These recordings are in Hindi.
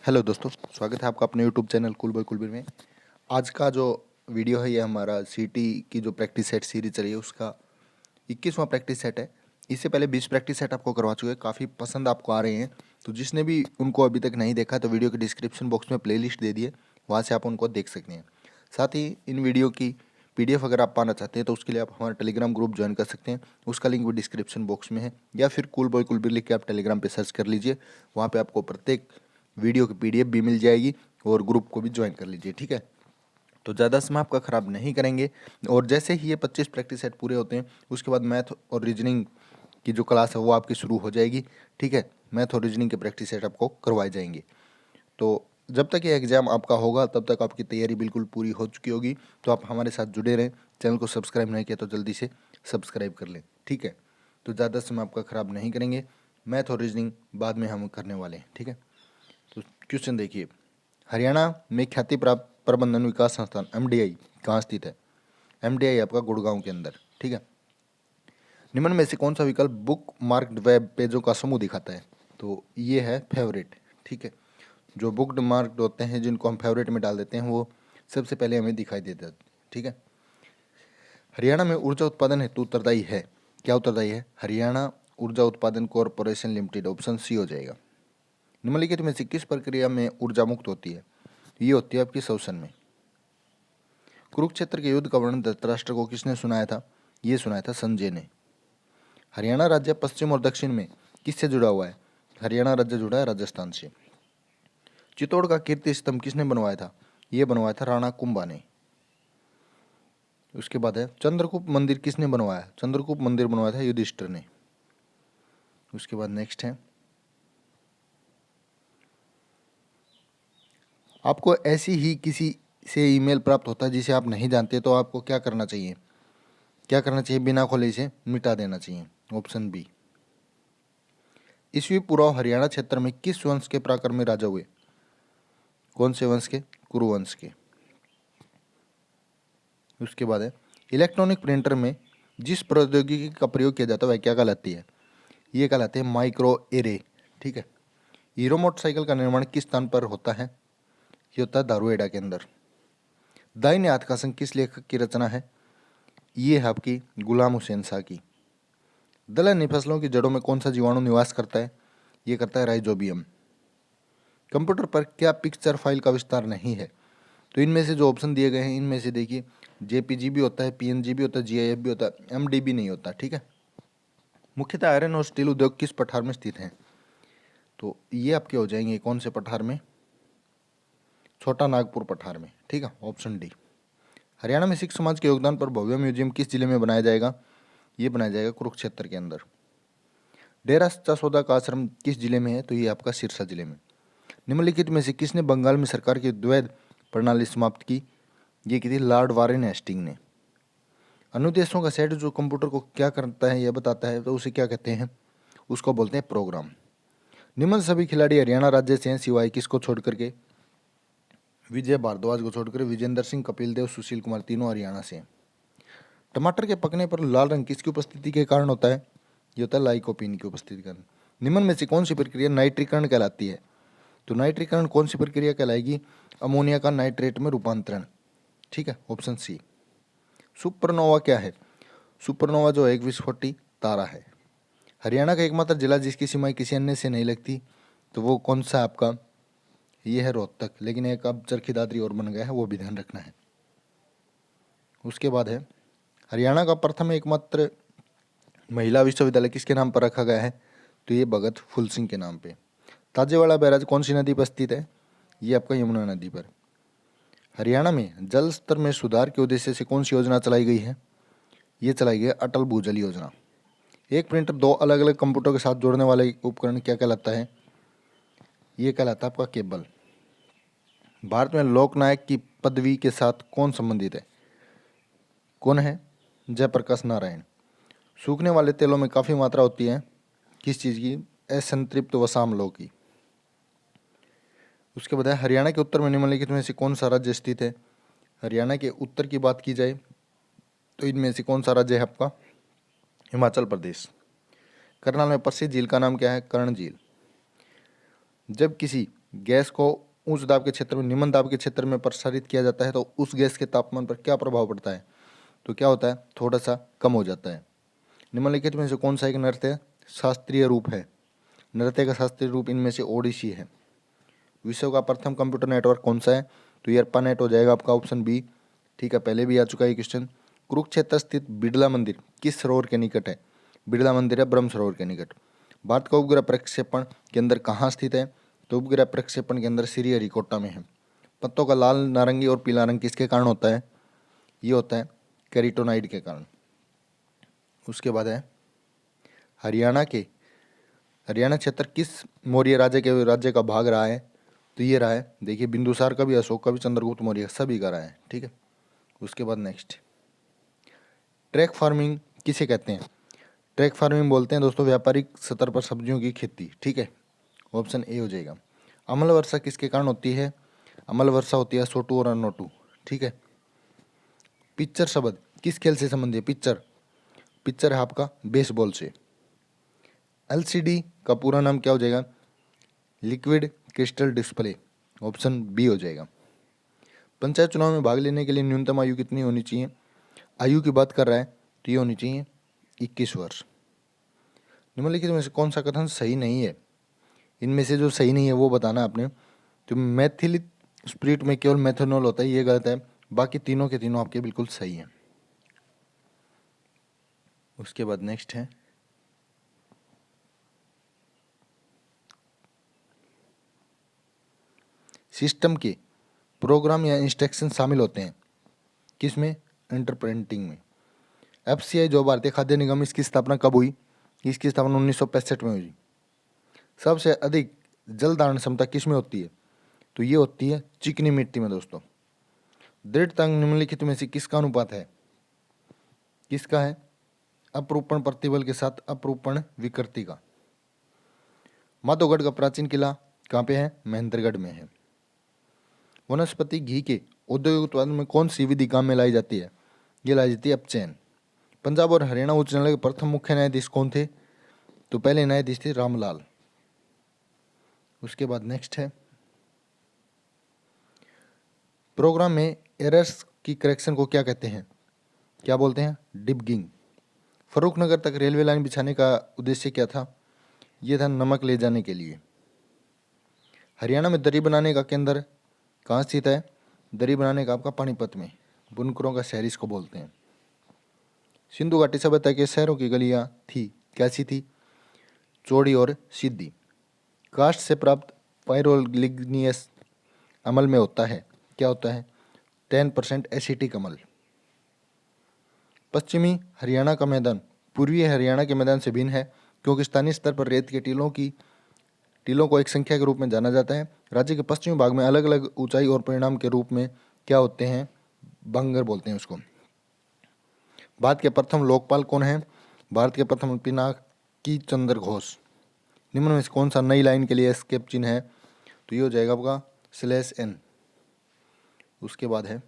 हेलो दोस्तों, स्वागत है आपका अपने YouTube channel cool boy Kulbir में। आज का जो वीडियो है ये हमारा सीटी की जो प्रैक्टिस सेट सीरीज चली है उसका 21वां प्रैक्टिस सेट है। इससे पहले 20 प्रैक्टिस सेट आपको करवा चुके हैं, काफ़ी पसंद आपको आ रहे हैं। तो जिसने भी उनको अभी तक नहीं देखा तो वीडियो के डिस्क्रिप्शन बॉक्स में प्लेलिस्ट दे दिए, वहाँ से आप उनको देख सकते हैं। साथ ही इन वीडियो की पीडीएफ अगर आप पाना चाहते हैं तो उसके लिए आप हमारा टेलीग्राम ग्रुप ज्वाइन कर सकते हैं। उसका लिंक भी डिस्क्रिप्शन बॉक्स में है, या फिर कूल बॉय कुलबीर लिख के आप टेलीग्राम पे सर्च कर लीजिए। वहाँ पे आपको प्रत्येक वीडियो की पीडीएफ भी मिल जाएगी और ग्रुप को भी ज्वाइन कर लीजिए, ठीक है। तो ज़्यादा समय आपका ख़राब नहीं करेंगे, और जैसे ही ये 25 प्रैक्टिस सेट पूरे होते हैं उसके बाद मैथ और रीजनिंग की जो क्लास है वो आपकी शुरू हो जाएगी, ठीक है। मैथ और रीजनिंग के प्रैक्टिस सेट आपको करवाए जाएंगे। तो जब तक ये एग्ज़ाम आपका होगा तब तक आपकी तैयारी बिल्कुल पूरी हो चुकी होगी। तो आप हमारे साथ जुड़े रहें। चैनल को सब्सक्राइब नहीं किया तो जल्दी से सब्सक्राइब कर लें, ठीक है। तो ज़्यादा समय आपका ख़राब नहीं करेंगे, मैथ और रीजनिंग बाद में हम करने वाले हैं, ठीक है। तो क्वेश्चन देखिए, हरियाणा में ख्याति प्राप्त प्रबंधन विकास संस्थान एमडीआई कहाँ स्थित है? एमडीआई आपका गुड़गांव के अंदर, ठीक है। निम्न में से कौन सा विकल्प बुक मार्क्ड वेब पेजों का समूह दिखाता है? तो ये है फेवरेट, ठीक है। जो बुकड मार्क्ड होते हैं जिनको हम फेवरेट में डाल देते हैं वो सबसे पहले हमें दिखाई देते हैं, ठीक है। हरियाणा में ऊर्जा उत्पादन हेतु उत्तरदायी है, क्या उत्तरदायी है? हरियाणा ऊर्जा उत्पादन कॉरपोरेशन लिमिटेड, ऑप्शन सी हो जाएगा। निम्नलिखित में से किस प्रक्रिया में ऊर्जा मुक्त होती है? ये होती है आपकी श्वसन में। कुरुक्षेत्र के युद्ध का वर्णन धृतराष्ट्र को किसने सुनाया था? ये सुनाया था संजय ने। हरियाणा राज्य पश्चिम और दक्षिण में किससे जुड़ा हुआ है? हरियाणा राज्य जुड़ा है राजस्थान से। चित्तौड़ का कीर्ति स्तंभ किसने बनवाया था? ये बनवाया था राणा कुंभा ने। उसके बाद है चंद्रगुप्त मंदिर किसने बनवाया? चंद्रगुप्त मंदिर बनवाया था युधिष्ठिर ने। उसके बाद नेक्स्ट है, आपको ऐसी ही किसी से ईमेल प्राप्त होता है जिसे आप नहीं जानते तो आपको क्या करना चाहिए? क्या करना चाहिए? बिना खोले इसे मिटा देना चाहिए, ऑप्शन बी। ईस्वी पूर्व हरियाणा क्षेत्र में किस वंश के पराक्रमी राजा हुए? कौन से वंश के? कुरुवंश के। उसके बाद है इलेक्ट्रॉनिक प्रिंटर में जिस प्रौद्योगिकी का प्रयोग किया जाता है वह क्या कहलाती है? ये कहलाते हैं माइक्रो एरे, ठीक है। हीरो मोटरसाइकिल का निर्माण किस स्थान पर होता है? ये होता है दारुएडा के अंदर। दाहिने हाथ का संघ किस लेखक की रचना है? ये है आपकी गुलाम हुसैन शाह की। दलहनी फसलों की जड़ों में कौन सा जीवाणु निवास करता है? ये करता है राइजोबियम। कंप्यूटर पर क्या पिक्चर फाइल का विस्तार नहीं है? तो इनमें से जो ऑप्शन दिए गए हैं इनमें से देखिए, जेपीजी भी होता है, पीएनजी भी होता है, जीआईएफ भी होता है, एमडीबी नहीं होता, ठीक है। मुख्यतः आयरन और स्टील उद्योग किस पठार में स्थित हैं? तो ये आपके हो जाएंगे कौन से पठार में? छोटा नागपुर पठार में, ठीक है, ऑप्शन डी। हरियाणा में सिख समाज के योगदान पर भव्य म्यूजियम किस जिले में बनाया जाएगा? ये बनाया जाएगा कुरुक्षेत्र के अंदर। डेरा सच्चा सौदा का आश्रम किस जिले में है? तो ये आपका सिरसा जिले में। निम्नलिखित में से किसने बंगाल में सरकार की द्वैध प्रणाली समाप्त की? ये की थी लॉर्ड वारेन हेस्टिंग ने। अनुदेशों का सेट जो कंप्यूटर को क्या करता है यह बताता है तो उसे क्या कहते हैं? उसको बोलते हैं प्रोग्राम। निम्न सभी खिलाड़ी हरियाणा राज्य से हैं सिवाय किसको छोड़ करके? विजय भारद्वाज को छोड़कर विजेंद्र सिंह, कपिल देव, सुशील कुमार, तीनों हरियाणा से हैं। टमाटर के पकने पर लाल रंग किसकी उपस्थिति के कारण होता है? ये होता है लाइकोपीन की उपस्थिति के कारण। निम्न में से कौन सी प्रक्रिया नाइट्रीकरण कहलाती है? तो नाइट्रीकरण कौन सी प्रक्रिया कहलाएगी? अमोनिया का नाइट्रेट में रूपांतरण, ठीक है, ऑप्शन सी। सुपरनोवा क्या है? सुपरनोवा जो है एक विस्फोटी तारा है। हरियाणा का एकमात्र जिला जिसकी सीमाएं किसी अन्य से नहीं लगती, तो वो कौन सा आपका? ये है रोहतक, लेकिन एक अब चरखी दादरी और बन गया है, वो भी ध्यान रखना है। उसके बाद है हरियाणा का प्रथम एकमात्र महिला विश्वविद्यालय किसके नाम पर रखा गया है? तो ये भगत फुल सिंह के नाम पे। ताजेवाड़ा बैराज कौन सी नदी पर स्थित है? ये आपका यमुना नदी पर। हरियाणा में जल स्तर में सुधार के उद्देश्य से कौन सी योजना चलाई गई है? ये चलाई गई है अटल भूजल योजना। एक प्रिंटर दो अलग अलग कंप्यूटर के साथ जोड़ने वाले उपकरण क्या कहलाता है? ये कहलाता है आपका केबल। भारत में लोकनायक की पदवी के साथ कौन संबंधित है? कौन है? जयप्रकाश नारायण। सूखने वाले तेलों में काफ़ी मात्रा होती है किस चीज़ की? असंतृप्त वसाम्लों की। उसके बाद है हरियाणा के उत्तर में निम्नलिखित में से कौन सा राज्य स्थित है? हरियाणा के उत्तर की बात की जाए तो इनमें से कौन सा राज्य है आपका? हिमाचल प्रदेश। करनाल में प्रसिद्ध झील का नाम क्या है? कर्ण झील। जब किसी गैस को उच्च दाब के क्षेत्र में निम्न दाब के क्षेत्र में प्रसारित किया जाता है तो उस गैस के तापमान पर क्या प्रभाव पड़ता है? तो क्या होता है, थोड़ा सा कम हो जाता है। निम्नलिखित में से कौन सा एक नृत्य शास्त्रीय रूप है? नृत्य का शास्त्रीय रूप इनमें से ओडिसी है। विश्व का प्रथम कंप्यूटर नेटवर्क कौन सा है? तो ये ARPANET हो जाएगा आपका, ऑप्शन बी। ठीक है, पहले भी आ चुका है क्वेश्चन। कुरुक्षेत्र स्थित बिड़ला मंदिर किस सरोवर के निकट है? बिड़ला मंदिर है ब्रह्म सरोवर के निकट। भारत का उपग्रह प्रक्षेपण केंद्र कहाँ स्थित है? तो उपग्रह प्रक्षेपण केंद्र श्रीहरिकोटा में है। पत्तों का लाल, नारंगी और पीला रंग किसके कारण होता है? ये होता है कैरोटीनॉइड के कारण। उसके बाद है हरियाणा क्षेत्र किस मौर्य राज्य का भाग रहा है? तो ये रहा है, देखिए बिंदुसार का भी, अशोक का भी, चंद्रगुप्त मौर्य सभी का रहा है। ठीक है, उसके बाद नेक्स्ट, ट्रैक फार्मिंग किसे कहते हैं? ट्रैक फार्मिंग बोलते हैं दोस्तों व्यापारिक स्तर पर सब्जियों की खेती। ठीक है, ऑप्शन ए हो जाएगा। अम्ल वर्षा किसके कारण होती है? अम्ल वर्षा होती है SO2 और NO2। ठीक है, पिक्चर शब्द किस खेल से संबंधित है? पिक्चर है आपका बेसबॉल से। LCD का पूरा नाम क्या हो जाएगा? Liquid crystal display, option B हो जाएगा। पंचायत चुनाव में भाग लेने के लिए न्यूनतम आयु कितनी होनी चाहिए? आयु की बात कर रहा है तो ये होनी चाहिए 21 वर्ष। निम्नलिखित में से कौन सा कथन सही नहीं है? इनमें से जो सही नहीं है वो बताना आपने। तो मेथिलिक स्पिरिट में केवल मेथनॉल होता है, ये गलत है। बाकी तीनों के तीनों आपके बिल्कुल सही हैं। उसके बाद नेक्स्ट है, सिस्टम के प्रोग्राम या इंस्ट्रक्शन शामिल होते हैं किसमें? इंटरप्रेटिंग में। FCI जो भारतीय खाद्य निगम, इसकी स्थापना कब हुई? इसकी स्थापना 1965 में हुई। सबसे अधिक जल धारण क्षमता किस में होती है? तो ये होती है चिकनी मिट्टी में दोस्तों। दृढ़ता निम्नलिखित में से किसका अनुपात है? किसका है? अपरूपण प्रतिबल के साथ अपरूपण विकृति का। माधोगढ़ का प्राचीन किला कहाँ पे है? महेंद्रगढ़ में है। वनस्पति घी के औद्योगिक उत्पादन में कौन सी विधि काम में लाई जाती है? ये लाई जाती है अपचयन। पंजाब और हरियाणा उच्च न्यायालय के प्रथम मुख्य न्यायाधीश कौन थे? तो पहले न्यायाधीश थे रामलाल। उसके बाद नेक्स्ट है, प्रोग्राम में एरर्स की करेक्शन को क्या कहते हैं? क्या बोलते हैं? डिबगिंग। फर्रुखनगर तक रेलवे लाइन बिछाने का उद्देश्य क्या था? ये था नमक ले जाने के लिए। हरियाणा में दरी बनाने का केंद्र कहाँ स्थित है? दरी बनाने का आपका पानीपत में। बुनकरों का शहर इसको बोलते हैं। सिंधु घाटी सभ्यता के शहरों की गलियां थी, कैसी थी? चौड़ी और सीधी। कास्ट से प्राप्त पायरोलिग्नियस अमल में होता है, क्या होता है? 10% एसिटिक अम्ल। पश्चिमी हरियाणा का मैदान पूर्वी हरियाणा के मैदान से भिन्न है क्योंकि स्थानीय स्तर पर रेत के टीलों को एक संख्या के रूप में जाना जाता है। राज्य के पश्चिमी भाग में अलग अलग ऊंचाई और परिणाम के रूप में क्या होते हैं? बंगर बोलते हैं उसको। भारत के प्रथम लोकपाल कौन है? भारत के प्रथम पिनाकी चंद्र घोष। निम्न में से कौन सा नई लाइन के लिए एस्केप चिन्ह है? तो ये हो जाएगा आपका /N। उसके बाद है,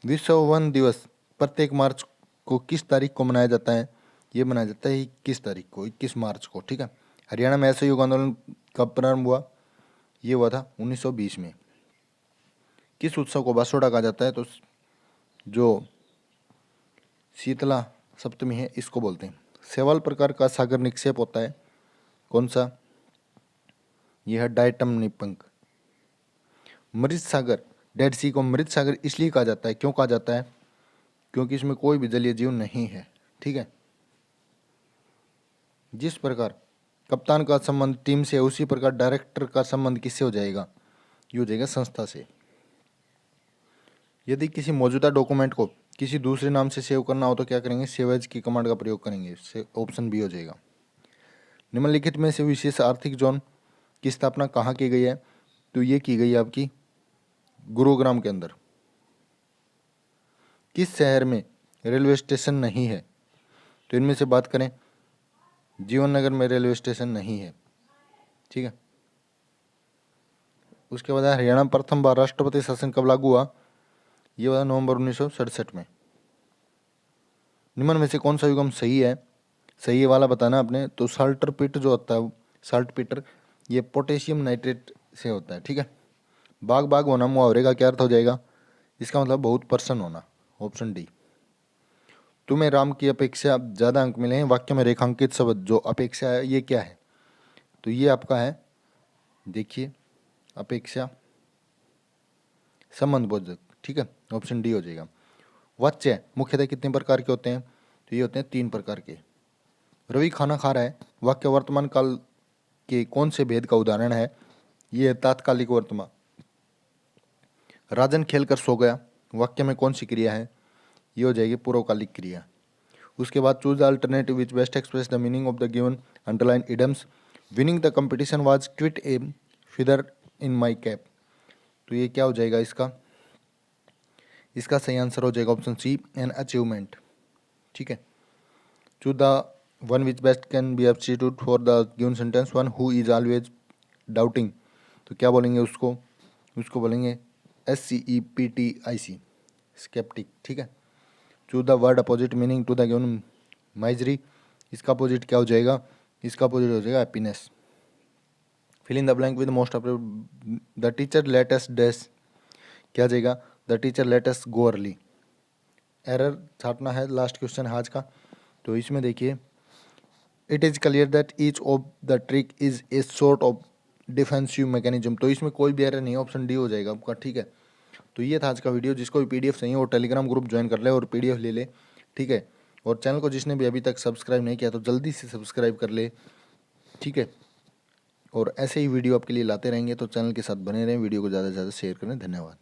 विश्व वन दिवस प्रत्येक मार्च को किस तारीख को मनाया जाता है? ये मनाया जाता है 21 तारीख को, 21 मार्च को। ठीक है, हरियाणा में असहयोग आंदोलन कब प्रारंभ हुआ? ये हुआ था 1920 में। किस उत्सव को बासोड़ा कहा जाता है? तो जो शीतला सप्तमी है इसको बोलते हैं। शैवाल प्रकार का सागर निक्षेप होता है, कौन सा? यह है डायटम निपंक। मृत सागर, डेड सी को मृत सागर इसलिए कहा जाता है, क्यों कहा जाता है? क्योंकि इसमें कोई भी जलीय जीव नहीं है। ठीक है, जिस प्रकार कप्तान का संबंध टीम से है उसी प्रकार डायरेक्टर का संबंध किससे हो जाएगा? ये हो जाएगा संस्था से। यदि किसी मौजूदा डॉक्यूमेंट को किसी दूसरे नाम से सेव करना हो तो क्या करेंगे? सेव एज की कमांड का प्रयोग करेंगे, ऑप्शन बी हो जाएगा। निम्नलिखित में से विशेष आर्थिक जोन की स्थापना कहाँ की गई है? तो ये की गई है आपकी गुरुग्राम के अंदर। किस शहर में रेलवे स्टेशन नहीं है? तो इनमें से बात करें, जीवन नगर में रेलवे स्टेशन नहीं है। ठीक है, उसके बाद हरियाणा में प्रथम बार राष्ट्रपति शासन कब लागू हुआ? ये हुआ नवंबर 1967 में। निम्न में से कौन सा युग्म सही है? सही वाला बताना आपने। तो साल्टर पिट जो होता है साल्टपेटर, ये पोटेशियम नाइट्रेट से होता है, ठीक है। बाग बाग होना मुहावरे का क्या अर्थ हो जाएगा? इसका मतलब बहुत प्रसन्न होना, ऑप्शन डी। तुम्हें राम की अपेक्षा ज़्यादा अंक मिले हैं, वाक्य में रेखांकित शब्द जो अपेक्षा है ये क्या है? तो ये आपका है, देखिए, अपेक्षा संबंध बोधक, ठीक है, ऑप्शन डी हो जाएगा। वाच्य मुख्यतः कितने प्रकार के होते हैं? तो ये होते हैं 3 प्रकार के। रवि खाना खा रहा है, वाक्य वर्तमान काल के कौन से भेद का उदाहरण है? ये है तात्कालिक वर्तमान। राजन खेल कर सो गया, वाक्य में कौन सी क्रिया है? ये हो जाएगी पूर्वकालिक क्रिया। उसके बाद choose the alternative which best express the meaning of the given underline idioms. Winning the competition was quite a feather in my cap. तो ये क्या हो जाएगा इसका? इसका सही आंसर हो जाएगा ऑप्शन सी, एन अचीवमेंट, ठीक है। Choose the one which best can be substitute for the given sentence, one who is always doubting. तो क्या बोलेंगे उसको? उसको बोलेंगे SCEPTIC, स्केप्टिक, ठीक है। Choose the word opposite meaning to the given misery. इसका अपोजिट क्या हो जाएगा? इसका अपोजिट हो जाएगा happiness. Fill in the blank with most appropriate. The teacher let us dash, क्या जाएगा? The teacher let us go early. Error छाटना है, लास्ट क्वेश्चन है आज का। तो इसमें देखिए, it is clear that each of the trick is a sort of defensive mechanism. तो इसमें कोई भी एरर नहीं है, ऑप्शन डी हो जाएगा आपका, ठीक है। तो ये था आज का वीडियो। जिसको भी PDF चाहिए वो टेलीग्राम ग्रुप ज्वाइन कर ले और PDF ले ले, ठीक है। और चैनल को जिसने भी अभी तक सब्सक्राइब नहीं किया तो जल्दी से सब्सक्राइब कर ले, ठीक है। और ऐसे ही वीडियो आपके लिए लाते रहेंगे, तो चैनल के साथ बने रहें, वीडियो को ज़्यादा से ज़्यादा शेयर करें। धन्यवाद।